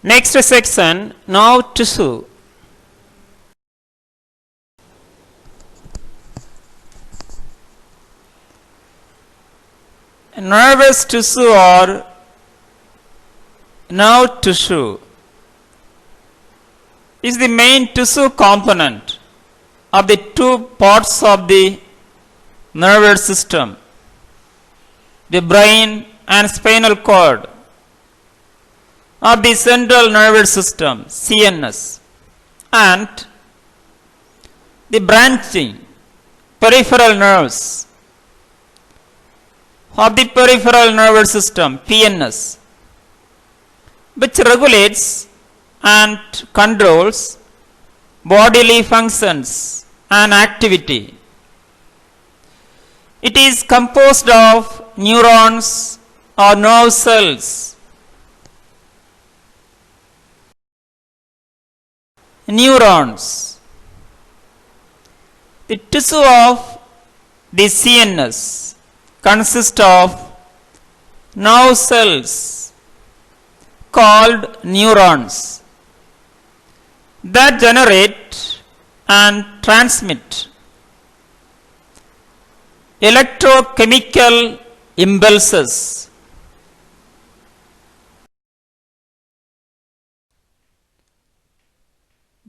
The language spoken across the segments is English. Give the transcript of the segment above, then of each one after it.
Next section, nerve tissue. Nervous tissue or nerve tissue is the main tissue component of the two parts of the nervous system, the brain and spinal cord of the central nervous system, CNS, and the branching peripheral nerves of the peripheral nervous system, PNS, which regulates and controls bodily functions and activity. It is composed of neurons or nerve cells. Neurons. The tissue of the CNS consists of nerve cells called neurons that generate and transmit electrochemical impulses.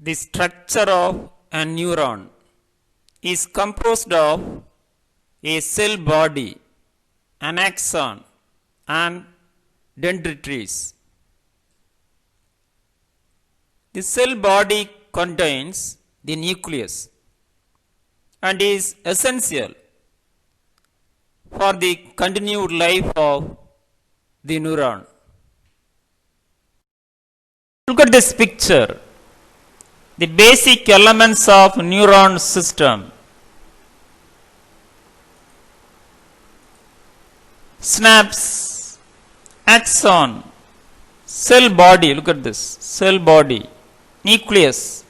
The structure of a neuron is composed of a cell body, an axon, and dendrites. The cell body contains the nucleus and is essential for the continued life of the neuron. Look at this picture. The basic elements of neuron system. Synapse, axon, cell body, look at this, cell body, nucleus,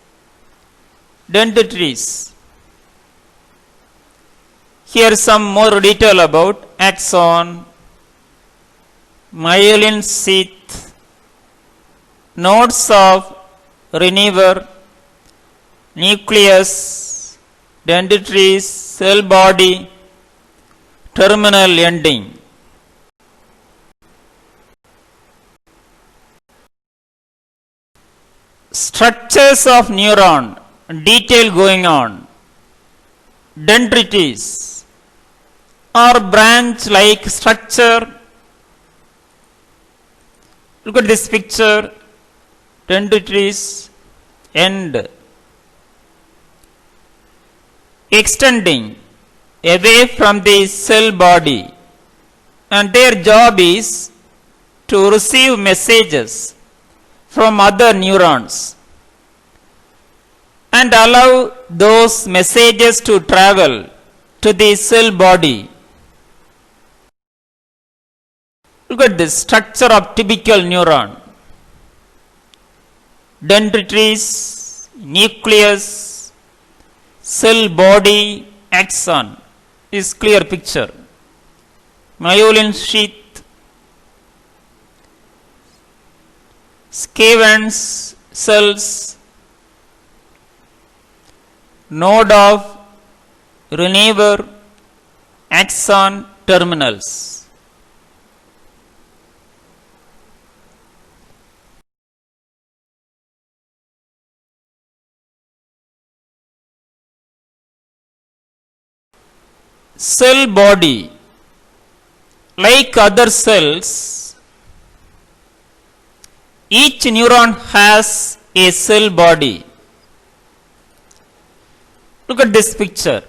dendrites. Here some more detail about axon, myelin sheath, nodes of Renier, nucleus, dendrites, cell body, terminal ending. Structures of neuron, detail going on. Dendrites or branch like structure. Look at this picture. Dendrites end. Extending away from the cell body, and their job is to receive messages from other neurons and allow those messages to travel to the cell body. Look at this structure of typical neuron. Dendrites, nucleus, cell body, axon is clear picture. Myelin sheath, Schwann cells, node of Renier, axon, terminals. Cell body, like other cells, each neuron has a cell body. Look at this picture.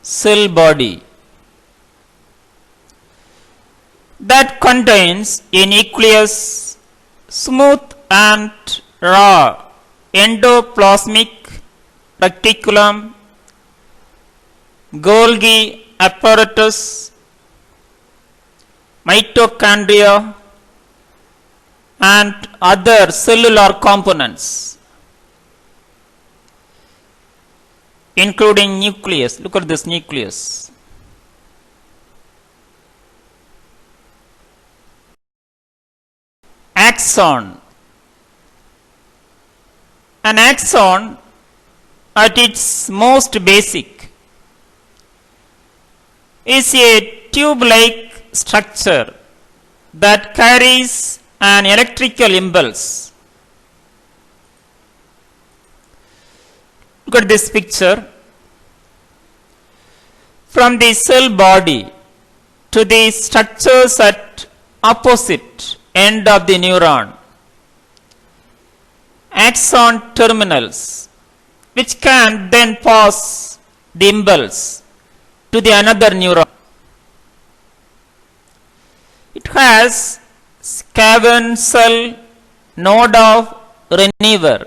Cell body that contains a nucleus, smooth and raw endoplasmic reticulum, Golgi apparatus, mitochondria, and other cellular components, including nucleus. Look at this nucleus. axon. An axon, at its most basic, is a tube-like structure that carries an electrical impulse. Look at this picture. From the cell body to the structures at opposite end of the neuron, axon terminals, which can then pass the impulse to the another neuron. It has cavern cell node of Rennever.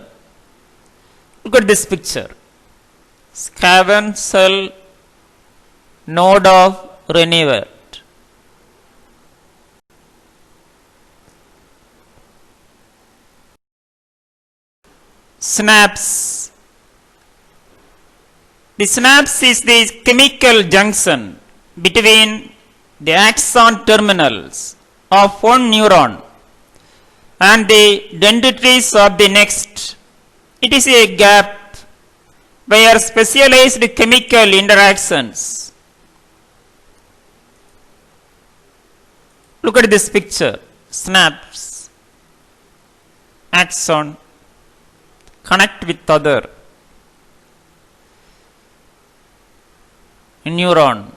Look at this picture. Cavern cell node of Rennever. Synapse. The synapse is the chemical junction between the axon terminals of one neuron and the dendrites of the next. It is a gap where specialized chemical interactions. Look at this picture. Synapse, axon, connect with other neuron.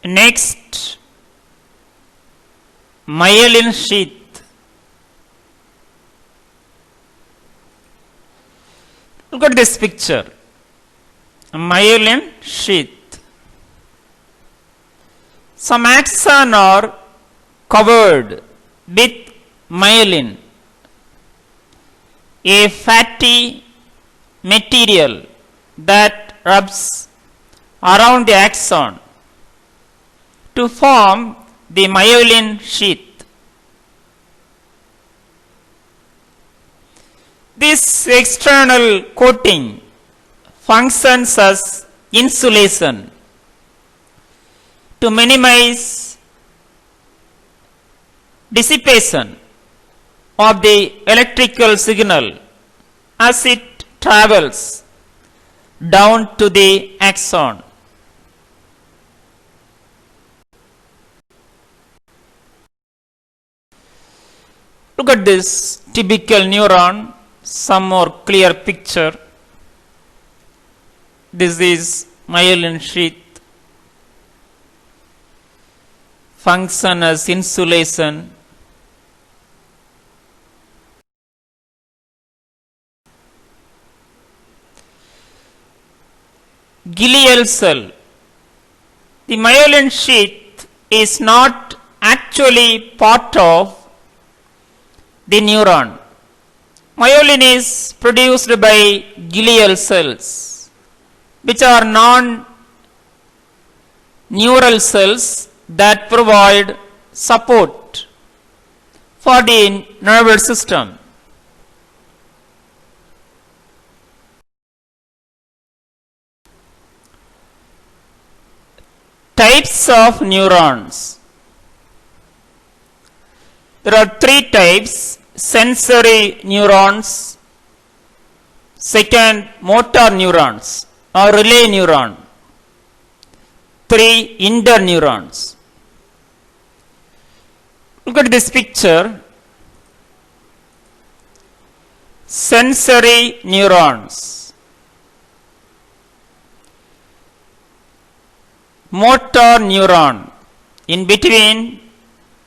Next, myelin sheath. Look at this picture. Myelin sheath. Some axons are covered with myelin, a fatty material that wraps around the axon to form the myelin sheath. This external coating functions as insulation to minimize dissipation of the electrical signal as it travels down to the axon. Look at this typical neuron, some more clear picture. This is myelin sheath, function as insulation. Glial cell. The myelin sheath is not actually part of the neuron. Myelin is produced by glial cells, which are non-neural cells that provide support for the nervous system. Types of neurons. There are three types: sensory neurons, second motor neurons or relay neuron, three interneurons. Look at this picture. Sensory neurons, motor neuron, in between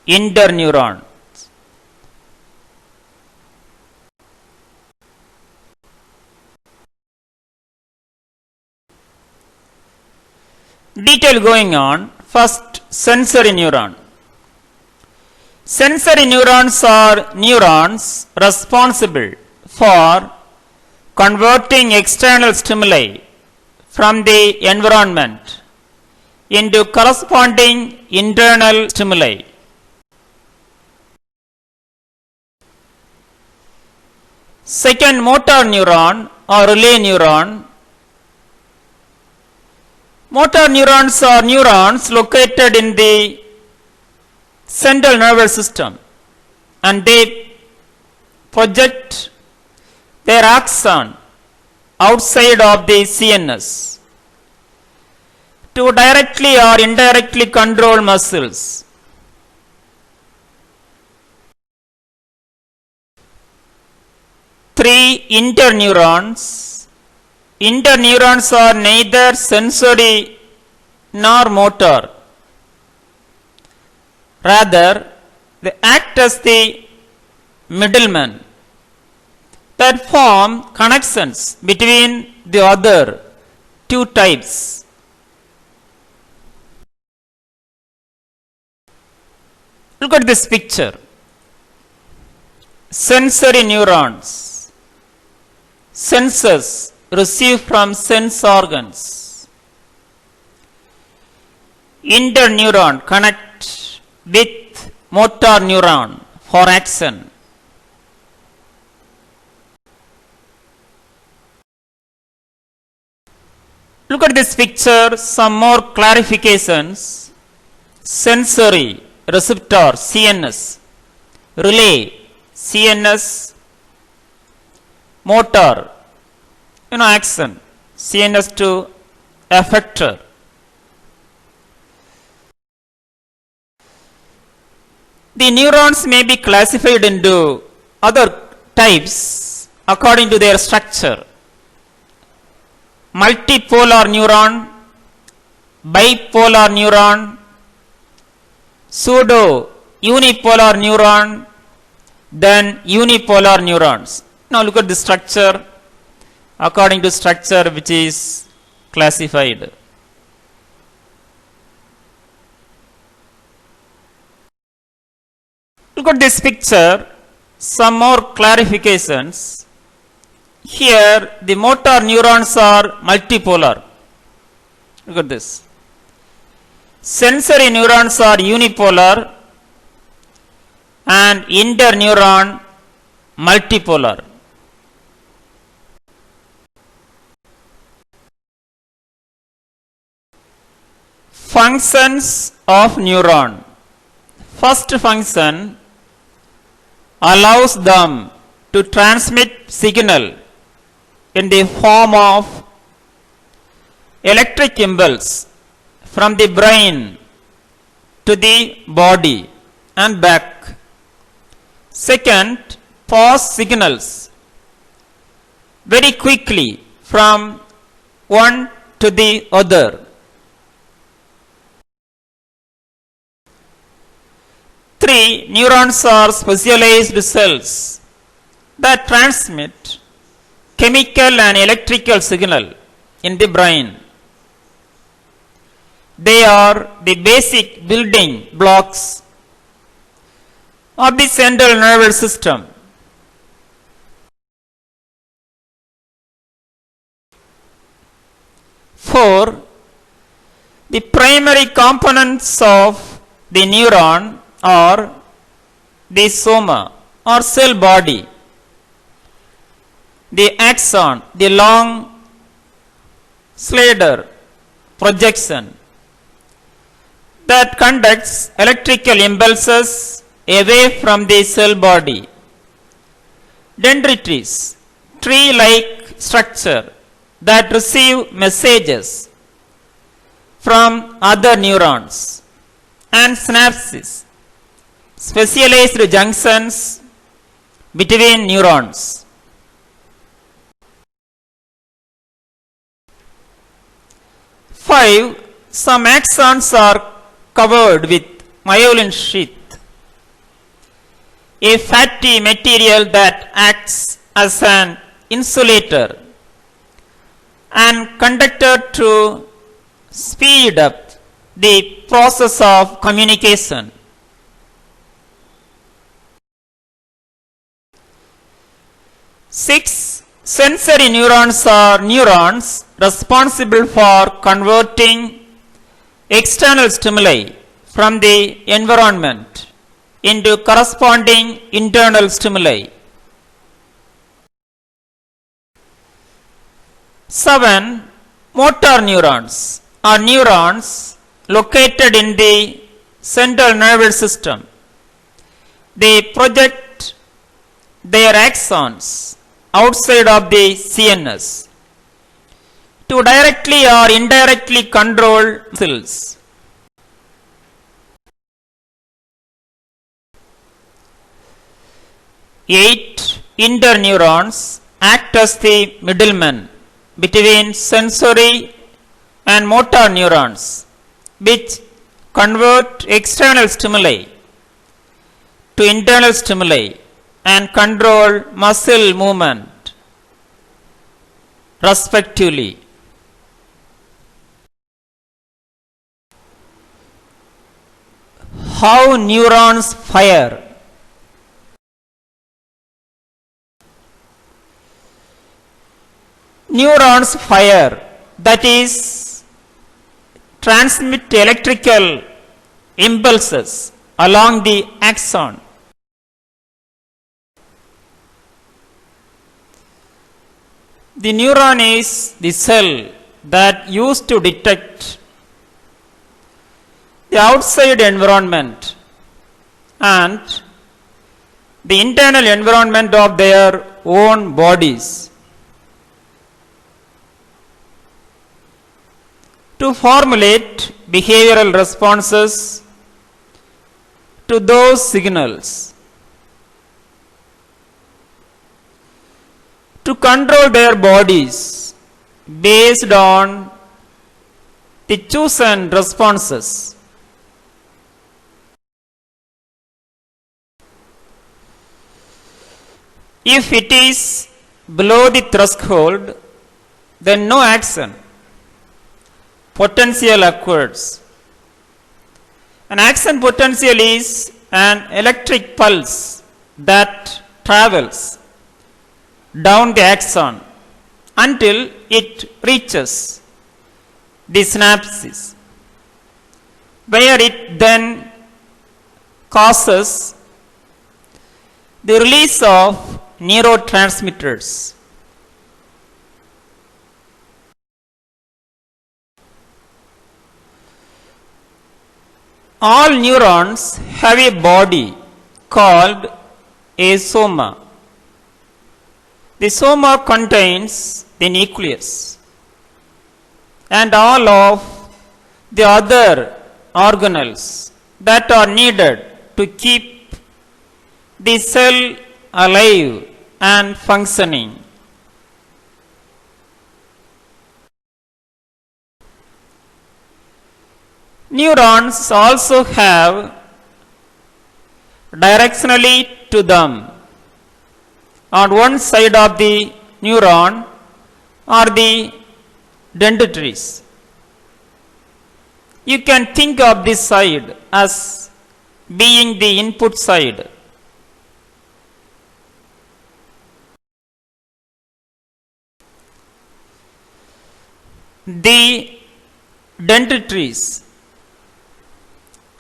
interneuron. Detail going on. First, sensory neuron. Sensory neurons are neurons responsible for converting external stimuli from the environment into corresponding internal stimuli. Second, motor neuron or relay neuron Motor neurons are neurons located in the central nervous system, and they project their axon outside of the CNS to directly or indirectly control muscles. Three interneurons. Interneurons are neither sensory nor motor. Rather, they act as the middlemen that form connections between the other two types. Look at this picture. Sensory neurons. Senses receive from sense organs. Interneuron connect with motor neuron for action. Look at this picture, some more clarifications. Sensory receptor CNS, relay CNS, motor action CNS to effector. The neurons may be classified into other types according to their structure. Multipolar neuron, bipolar neuron, pseudo unipolar neuron, then unipolar neurons. Now look at the structure according to structure which is classified. Look at this picture, some more clarifications. Here the motor neurons are multipolar. Look at this. Sensory neurons are unipolar and interneuron multipolar. Functions of neuron. First function allows them to transmit signal in the form of electric impulse from the brain to the body and back. Second, pass signals very quickly from one to the other. Three, neurons are specialized cells that transmit chemical and electrical signal in the brain. They are the basic building blocks of the central nervous system. Four, the primary components of the neuron are the soma or cell body, the axon, the long slender projection that conducts electrical impulses away from the cell body. Dendrites, tree-like structure that receive messages from other neurons. And synapses, specialized junctions between neurons. Five, some axons are covered with myelin sheath, a fatty material that acts as an insulator and conductor to speed up the process of communication. Six, sensory neurons are neurons responsible for converting external stimuli from the environment into corresponding internal stimuli. 7. Motor neurons are neurons located in the central nervous system. They project their axons outside of the CNS to directly or indirectly control muscles. Eight interneurons act as the middlemen between sensory and motor neurons, which convert external stimuli to internal stimuli and control muscle movement, respectively. How neurons fire. Neurons fire, that is, transmit electrical impulses along the axon. The neuron is the cell that used to detect the outside environment and the internal environment of their own bodies. To formulate behavioral responses to those signals, to control their bodies based on the chosen responses. If it is below the threshold, then no action potential occurs. An action potential is an electric pulse that travels down the axon until it reaches the synapses, where it then causes the release of neurotransmitters. All neurons have a body called a soma. The soma contains the nucleus and all of the other organelles that are needed to keep the cell alive and functioning. Neurons also have directionally to them on one side of the neuron are the dendrites. You can think of this side as being the input side. The dendrites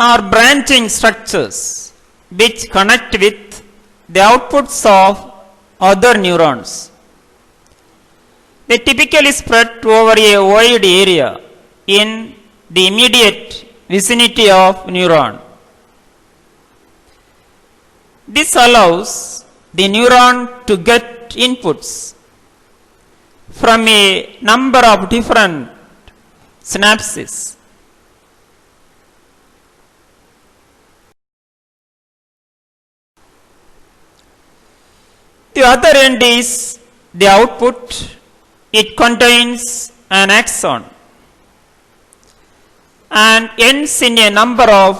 are branching structures which connect with the outputs of other neurons. They typically spread over a wide area in the immediate vicinity of neuron. This allows the neuron to get inputs from a number of different synapses. The other end is the output. It contains an axon and ends in a number of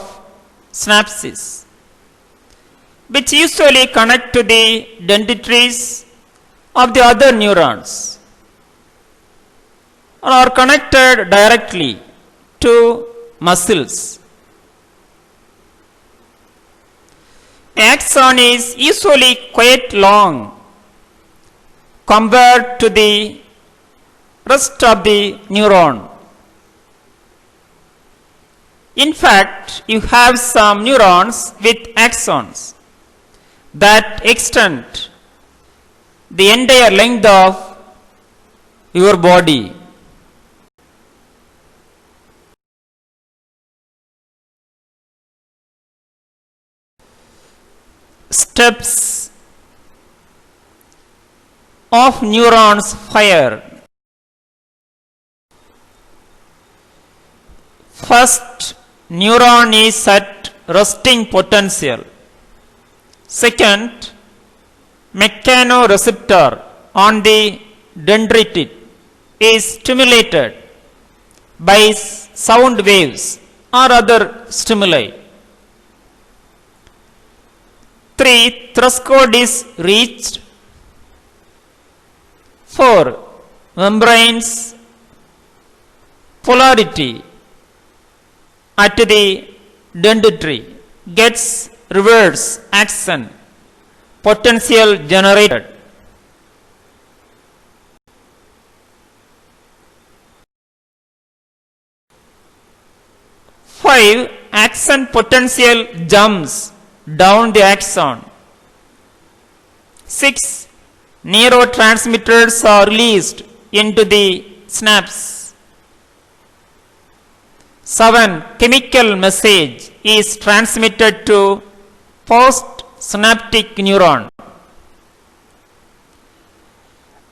synapses, which usually connect to the dendrites of the other neurons or are connected directly to muscles. The axon is usually quite long compared to the rest of the neuron. In fact, you have some neurons with axons that extend the entire length of your body. steps of neurons fire. First, neuron is at resting potential. Second, mechanoreceptor on the dendritic is stimulated by sound waves or other stimuli. 3. Threshold is reached. 4. Membrane's polarity at the dendrite gets reverse action potential generated. 5. Action potential jumps down the axon. 6. Neurotransmitters are released into the synapse. 7. Chemical message is transmitted to postsynaptic neuron.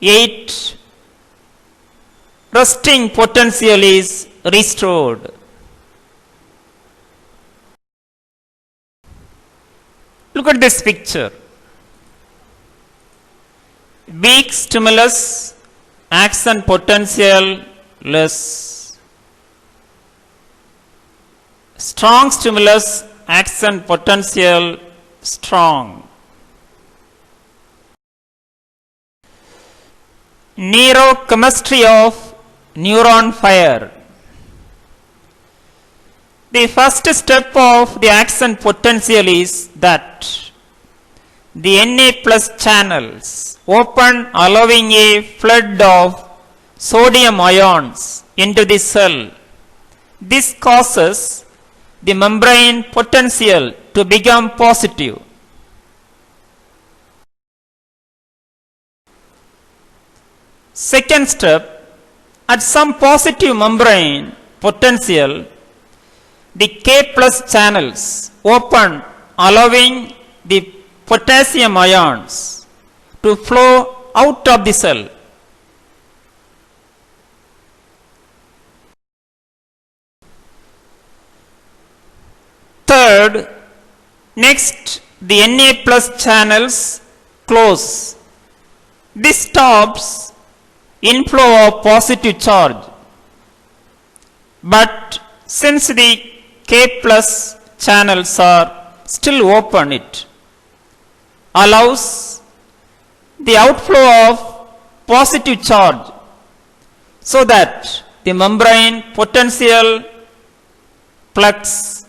8. Resting potential is restored. Look at this picture. Weak stimulus, action potential less. Strong stimulus, action potential strong. Neurochemistry of neuron fire. The first step of the action potential is that the Na plus channels open, allowing a flood of sodium ions into the cell. This causes the membrane potential to become positive. Second step, at some positive membrane potential, the K plus channels open, allowing the potassium ions to flow out of the cell. Third, next the Na plus channels close. This stops inflow of positive charge. But since the K plus channels are still open, it allows the outflow of positive charge so that the membrane potential flux.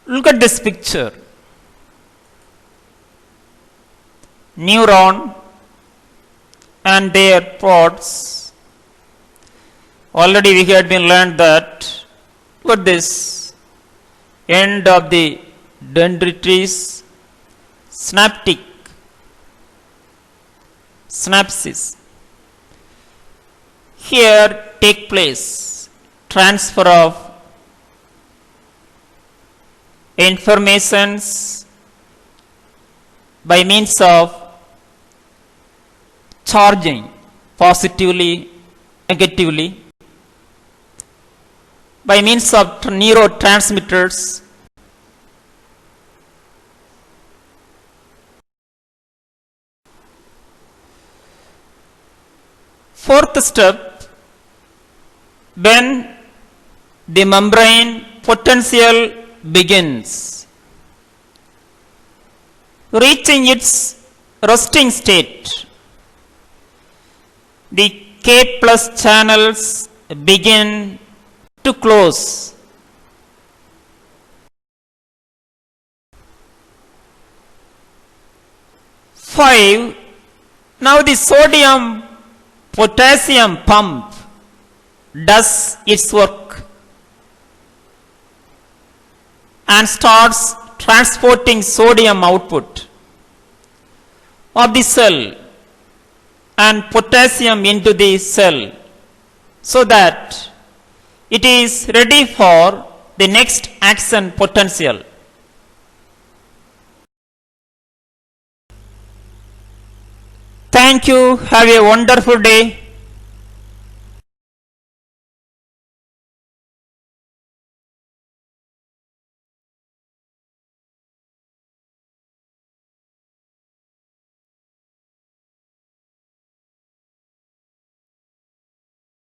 Look at this picture. Neuron and their pods. Already we had been learned that, look at this, end of the dendrites, synaptic synapses. Here take place transfer of informations by means of charging positively, negatively, by means of neurotransmitters. Fourth step, when the membrane potential begins, reaching its resting state, the K plus channels begin to close. Five, now the sodium potassium pump does its work and starts transporting sodium output of the cell and potassium into the cell, so that it is ready for the next action potential. Thank you. Have a wonderful day.